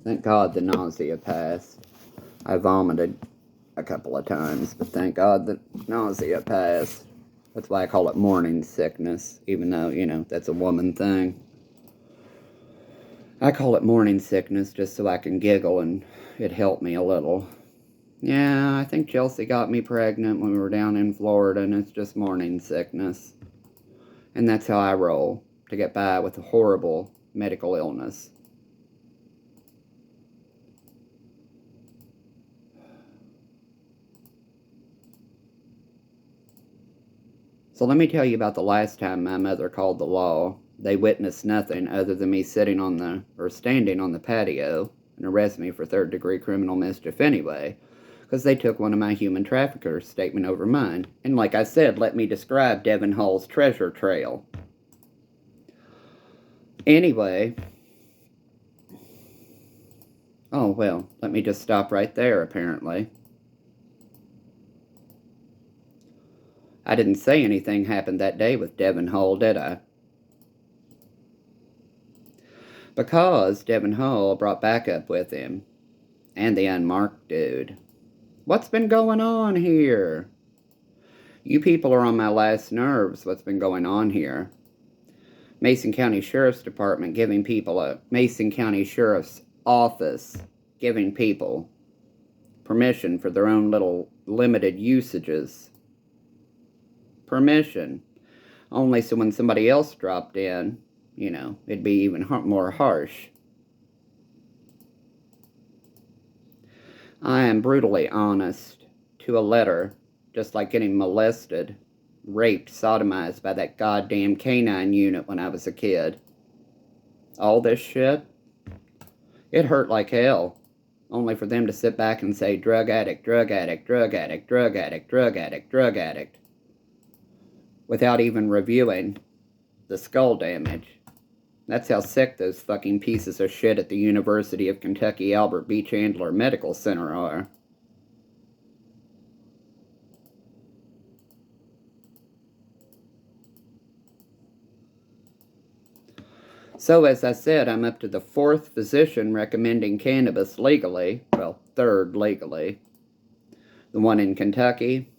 Thank God the nausea passed. I vomited a couple of times, but thank God the nausea passed. That's why I call it morning sickness, even though, that's a woman thing. I call it morning sickness just so I can giggle and it helped me a little. Yeah, I think Chelsea got me pregnant when we were down in Florida, and it's just morning sickness. And that's how I roll, to get by with a horrible medical illness. So let me tell you about the last time my mother called the law. They witnessed nothing other than me standing on the patio and arrest me for third-degree criminal mischief anyway, because they took one of my human trafficker's statement over mine. And like I said, let me describe Devon Hall's treasure trail. Anyway, oh well, let me just stop right there, apparently. I didn't say anything happened that day with Devon Hall, did I? Because Devon Hall brought backup with him. And the unmarked dude. What's been going on here? You people are on my last nerves. What's been going on here? Mason County Sheriff's Department giving people Mason County Sheriff's Office giving people permission for their own little limited usages. Permission. Only so when somebody else dropped in, it'd be even more harsh. I am brutally honest to a letter, just like getting molested, raped, sodomized by that goddamn canine unit when I was a kid. All this shit, it hurt like hell. Only for them to sit back and say, drug addict, drug addict, drug addict, drug addict, drug addict, drug addict, without even reviewing the skull damage. That's how sick those fucking pieces of shit at the University of Kentucky Albert B. Chandler Medical Center are. So, as I said, I'm up to the 4th physician recommending cannabis legally. Well, 3rd legally. The one in Kentucky.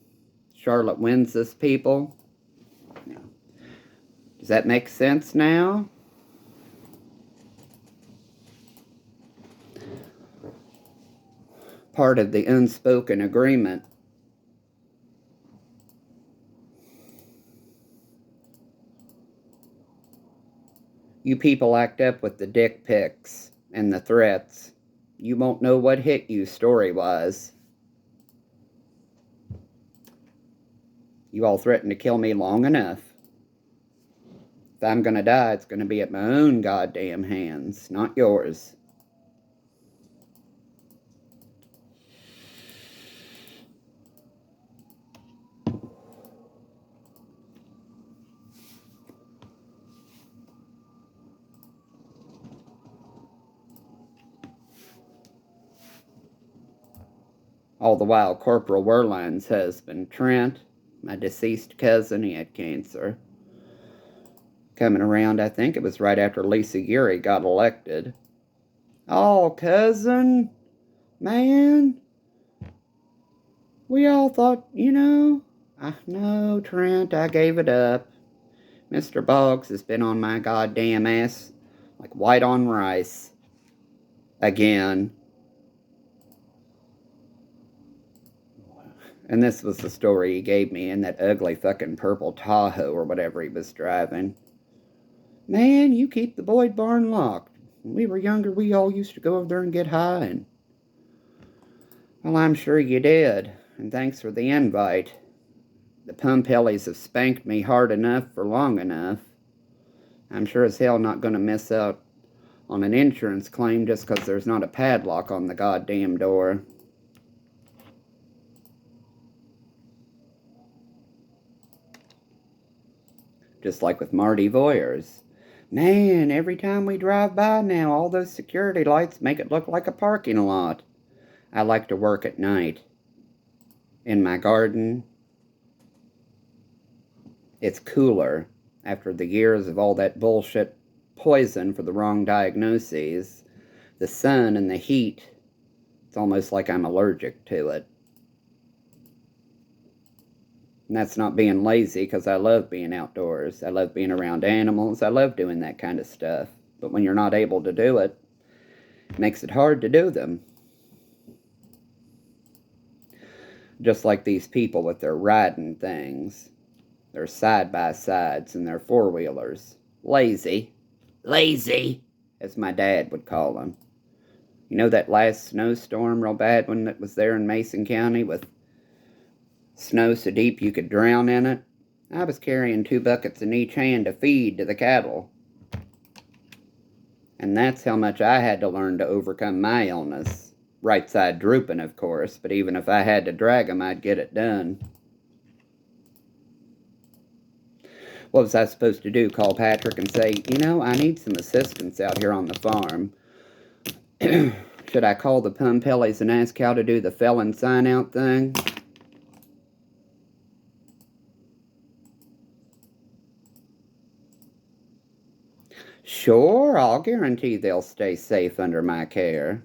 Charlotte wins this, people. Does that make sense now? Part of the unspoken agreement. You people act up with the dick pics and the threats. You won't know what hit you story-wise. You all threatened to kill me long enough. If I'm gonna die, it's gonna be at my own goddamn hands, not yours. All the while, Corporal Werline's husband, Trent, my deceased cousin, he had cancer. Coming around, I think it was right after Lisa Geary got elected. Oh, cousin, man, we all thought, no, Trent, I gave it up. Mr. Boggs has been on my goddamn ass like white on rice. Again. And this was the story he gave me in that ugly fucking purple Tahoe or whatever he was driving. Man, you keep the Boyd barn locked. When we were younger, we all used to go over there and get high, and well, I'm sure you did, and thanks for the invite. The Pumpellies have spanked me hard enough for long enough. I'm sure as hell not gonna miss out on an insurance claim just because there's not a padlock on the goddamn door. Just like with Marty Voyers. Man, every time we drive by now, all those security lights make it look like a parking lot. I like to work at night. In my garden. It's cooler after the years of all that bullshit poison for the wrong diagnoses. The sun and the heat, it's almost like I'm allergic to it. And that's not being lazy, because I love being outdoors. I love being around animals. I love doing that kind of stuff. But when you're not able to do it, it makes it hard to do them. Just like these people with their riding things. Their side-by-sides and their four-wheelers. Lazy. Lazy, as my dad would call them. You know that last snowstorm real bad one that was there in Mason County with snow so deep you could drown in it? I was carrying 2 buckets in each hand to feed to the cattle. And that's how much I had to learn to overcome my illness. Right side drooping, of course, but even if I had to drag them, I'd get it done. What was I supposed to do? Call Patrick and say, you know, I need some assistance out here on the farm. Should I call the Pumpellies and ask how to do the felon sign-out thing? Sure, I'll guarantee they'll stay safe under my care.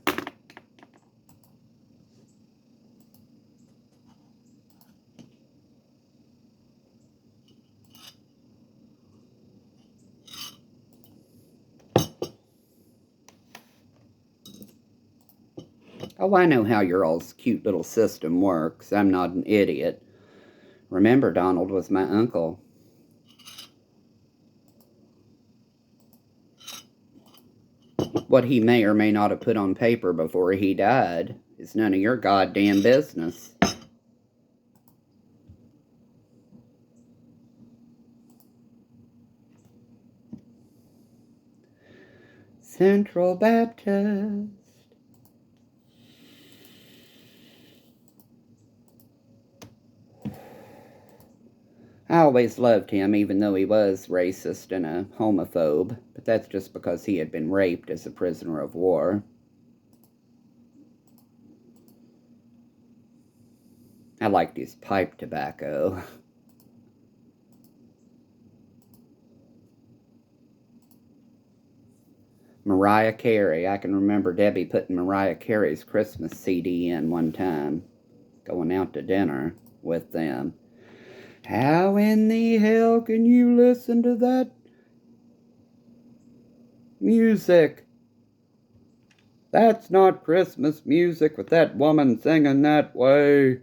Oh, I know how your all's cute little system works. I'm not an idiot. Remember, Donald was my uncle. What he may or may not have put on paper before he died is none of your goddamn business. Central Baptist. I always loved him, even though he was racist and a homophobe, but that's just because he had been raped as a prisoner of war. I liked his pipe tobacco. Mariah Carey. I can remember Debbie putting Mariah Carey's Christmas CD in one time, going out to dinner with them. How in the hell can you listen to that music? That's not Christmas music with that woman singing that way.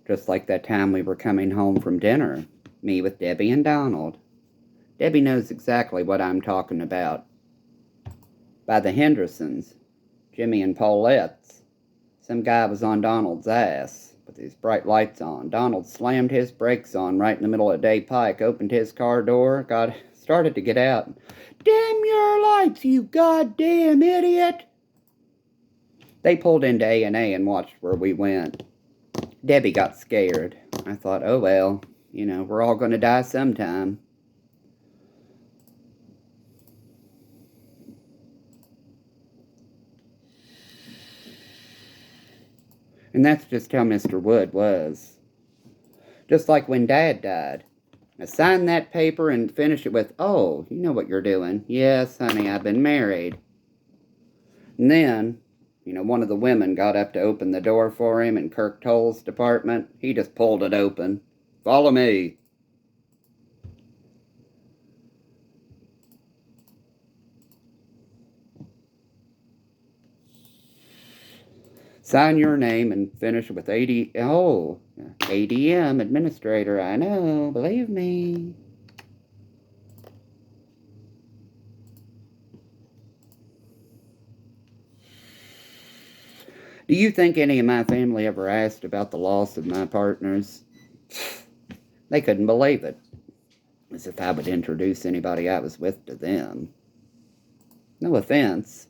Just like that time we were coming home from dinner, me with Debbie and Donald. Debbie knows exactly what I'm talking about. By the Hendersons, Jimmy and Paulette's. Some guy was on Donald's ass with his bright lights on. Donald slammed his brakes on right in the middle of Day Pike, opened his car door, started to get out. Damn your lights, you goddamn idiot! They pulled into A&A and watched where we went. Debbie got scared. I thought, oh well, you know, we're all going to die sometime. And that's just how Mr. Wood was. Just like when Dad died. I signed that paper and finished it with, oh, you know what you're doing. Yes, honey, I've been married. And then, you know, one of the women got up to open the door for him in Kirk Toll's department. He just pulled it open. Follow me. Sign your name and finish with ADM administrator. I know, believe me. Do you think any of my family ever asked about the loss of my partners? They couldn't believe it. As if I would introduce anybody I was with to them. No offense.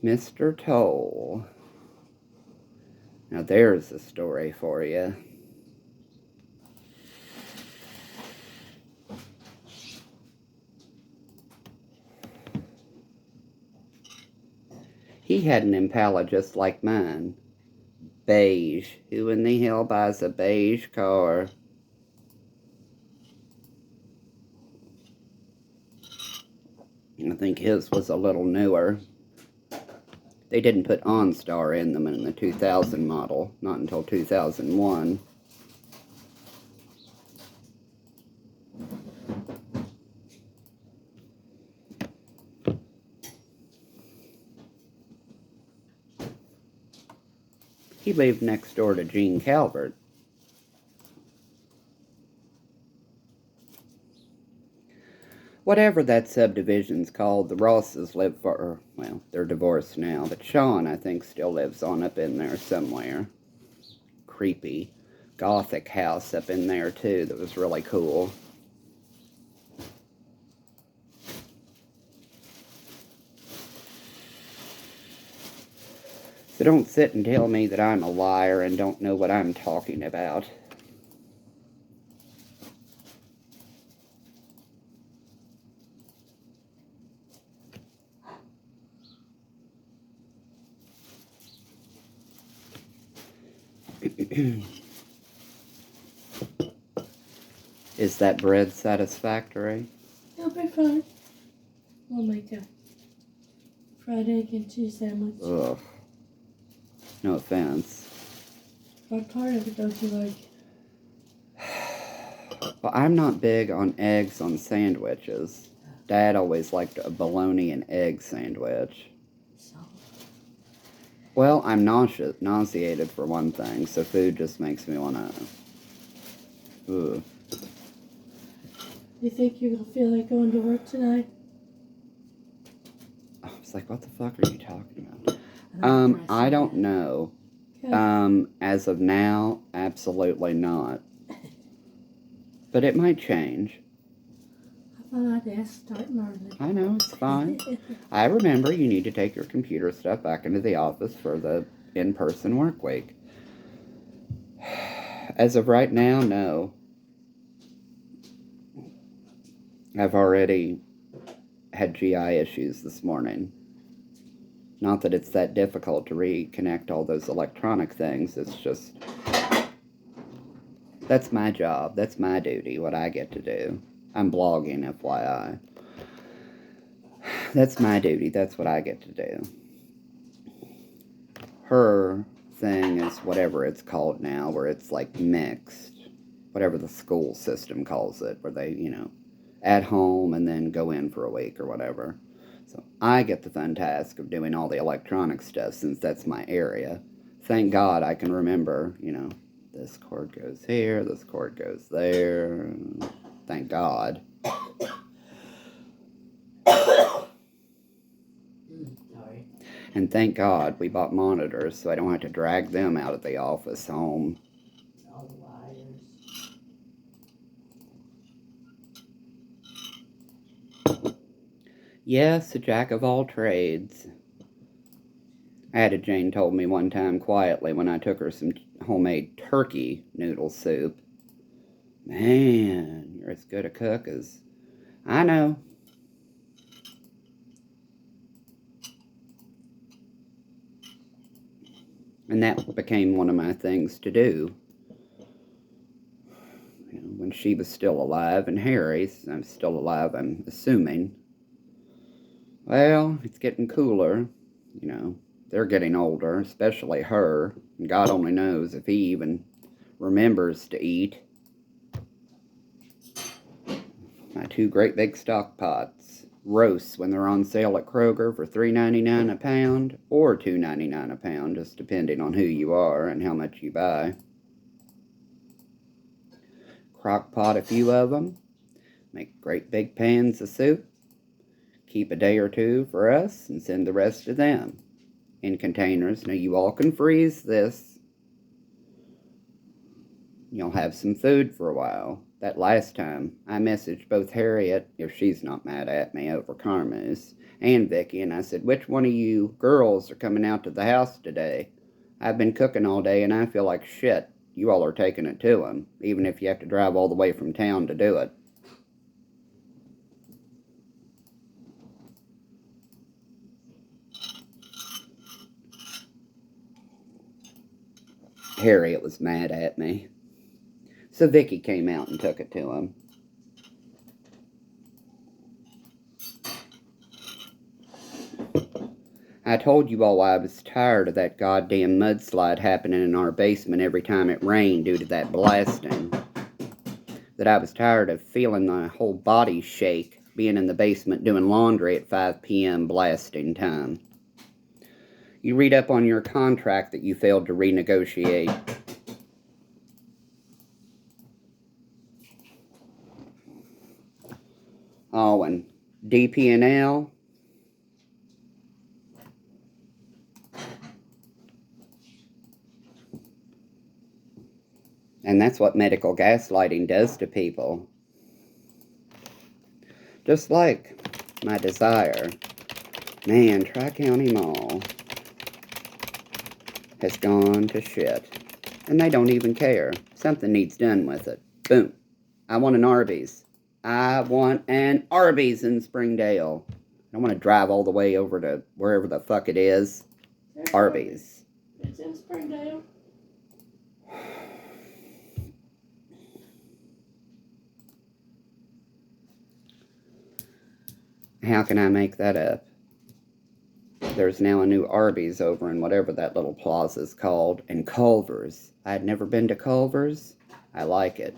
Mr. Toll. Now there's a story for you. He had an Impala just like mine. Beige. Who in the hell buys a beige car? I think his was a little newer. They didn't put OnStar in them in the 2000 model, not until 2001. He lived next door to Gene Calvert. Whatever that subdivision's called, the Rosses live for, well, they're divorced now, but Sean, I think, still lives on up in there somewhere. Creepy Gothic house up in there, too, that was really cool. So don't sit and tell me that I'm a liar and don't know what I'm talking about. Is that bread satisfactory? It'll be fine. We'll make a fried egg and cheese sandwich. Ugh. No offense. What part of it don't you like? Well, I'm not big on eggs on sandwiches. Dad always liked a bologna and egg sandwich. So, Well, I'm nauseated for one thing, so food just makes me want to... Ugh. you think you're gonna feel like going to work tonight? I was like, what the fuck are you talking about? I don't know. Okay. As of now, absolutely not. But it might change. I thought I'd ask starting early. I know, it's fine. I remember you need to take your computer stuff back into the office for the in-person work week. As of right now, no. I've already had GI issues this morning. Not that it's that difficult to reconnect all those electronic things, it's just... That's my job, that's my duty, what I get to do. I'm blogging, FYI. That's my duty, that's what I get to do. Her thing is whatever it's called now, where it's like mixed. Whatever the school system calls it, where they, at home and then go in for a week or whatever. So I get the fun task of doing all the electronic stuff since that's my area. Thank God I can remember, this cord goes here, this cord goes there. Thank God. Sorry. And thank God we bought monitors so I don't have to drag them out of the office home. All wires. Yes, a jack of all trades. Ada Jane told me one time quietly when I took her some homemade turkey noodle soup. Man, you're as good a cook as... I know. And that became one of my things to do. When she was still alive, and Harry's, I'm still alive, I'm assuming. Well, it's getting cooler, They're getting older, especially her. And God only knows if he even remembers to eat. My 2 great big stock pots. Roasts when they're on sale at Kroger for $3.99 a pound or $2.99 a pound, just depending on who you are and how much you buy. Crock pot a few of them. Make great big pans of soup. Keep a day or two for us and send the rest to them in containers. Now you all can freeze this. You'll have some food for a while. That last time, I messaged both Harriet, if she's not mad at me, over Carmus, and Vicky, and I said, which one of you girls are coming out to the house today? I've been cooking all day, and I feel like shit. You all are taking it to them, even if you have to drive all the way from town to do it. Harriet was mad at me. So Vicky came out and took it to him. I told you all I was tired of that goddamn mudslide happening in our basement every time it rained due to that blasting. That I was tired of feeling my whole body shake being in the basement doing laundry at 5 p.m. blasting time. You read up on your contract that you failed to renegotiate. Oh, and DP&L. And that's what medical gaslighting does to people. Just like my desire. Man, Tri-County Mall has gone to shit. And they don't even care. Something needs done with it. Boom. I want an Arby's. I want an Arby's in Springdale. I don't want to drive all the way over to wherever the fuck it is. Arby's. It's in Springdale. How can I make that up? There's now a new Arby's over in whatever that little plaza's called. And Culver's. I had never been to Culver's. I like it.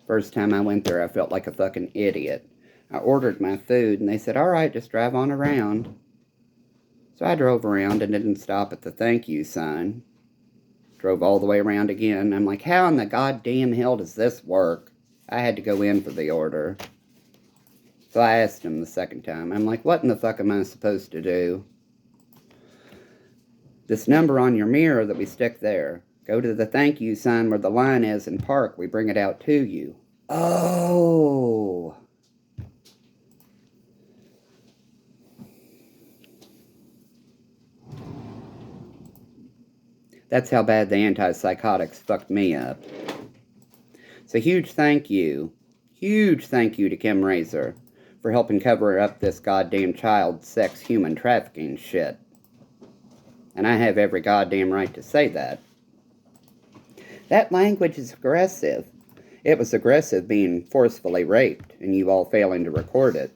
First time I went there, I felt like a fucking idiot. I ordered my food, and they said, alright, just drive on around. So I drove around and didn't stop at the thank you sign. Drove all the way around again. I'm like, how in the goddamn hell does this work? I had to go in for the order. So I asked him the second time. I'm like, what in the fuck am I supposed to do? This number on your mirror that we stick there. Go to the thank you sign where the line is and park. We bring it out to you. Oh. That's how bad the antipsychotics fucked me up. So huge thank you to Kim Razor for helping cover up this goddamn child sex human trafficking shit. And I have every goddamn right to say that. That language is aggressive. It was aggressive being forcefully raped and you all failing to record it.